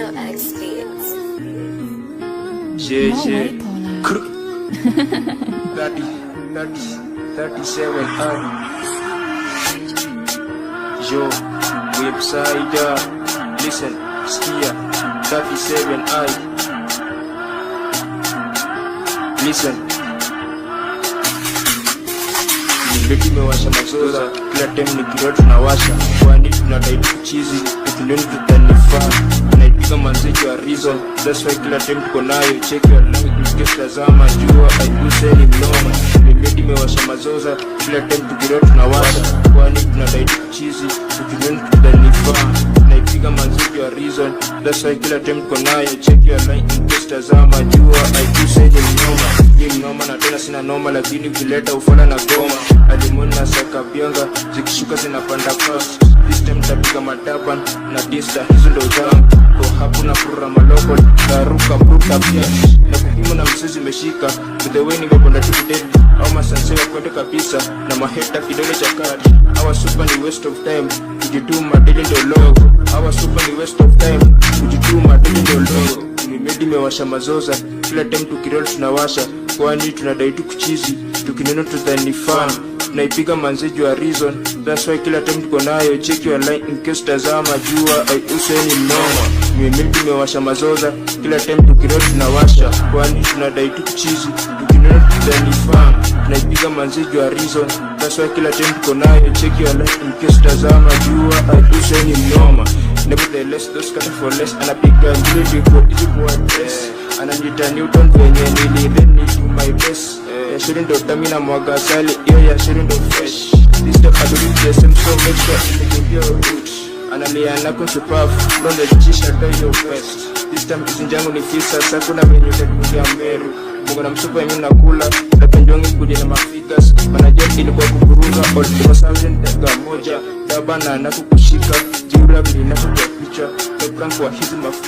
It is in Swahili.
Little X Beats. Yeah. 37 Yo, website listen, skia 37 listen. Nileti mewasha mazoza, kila time nikirua tunawasha. Kwani tunadai kuchizi, tukiloni tutanifaa. Naipiga manzeji wa reason, that's why kila time tuko nayo. Check your language, guess tazama, jua, haiguseni mnoma. Nileti mewasha mazoza, kila time tukirua tunawasha. Kwani tunadai kuchizi, tukiloni tutanifaa. Naipiga manzeji wa reason, that's why kila time tuko nayo. Check your language, guess tazama, jua, haiguseni mnoma. Hii mnoma na tena sina noma, lakini ukileta ufala na goma. Alimoni na saka bionga, zikishuka zinapanda fast. This time tapika mataban na dista, hizo ndo zangu. Kwa hapu na pura maloko, taruka bruta pia. Na kukimu na msezi meshika, with the way nimebonda tuku dead. Au masansewa kwende kabisa, na maheta kidole cha kati. Awa super ni waste of time, kujituma dili ndo logo. Awa super ni waste of time, kujituma dili ndo logo. Mimedi mewasha mazoza, kila time tukirol tunawasha. Kwani tunadai tukuchizi, tukineno tutanifana. Naipiga manzeji wa reason, that's why kila time tuko nayo. Check your line in case tazama, jua useni mnoma. Mimedi mewasha mazoza, kila time tukirol tunawasha. Kwani tunadai tukuchizi, tukineno tutanifana. Naipiga manzeji wa reason, that's why kila time tuko nayo. Check your line in case tazama, jua useni mnoma. Nevertheless, those cut for less. Anapiga njili kwa easy boy dress. Ananita Newton kwenye nilidheni to my best. Ya shuri ndo tamina mwaga asali, iyo ya shuri ndo fresh. This step I believe the same, so make sure you give your roots. Analiana kusupafu, from the chisha do your best. This time isinjangu ni fisa, sakuna menyu tekungia meru. Mungu na msupa yu nakula, lapenjongi kudi na mafikas. Manajet ilikuwa kukuruga, all thousand tega moja. Dabana na kukushika, jiura bili na kukupicha. The prank wa hizi mafu.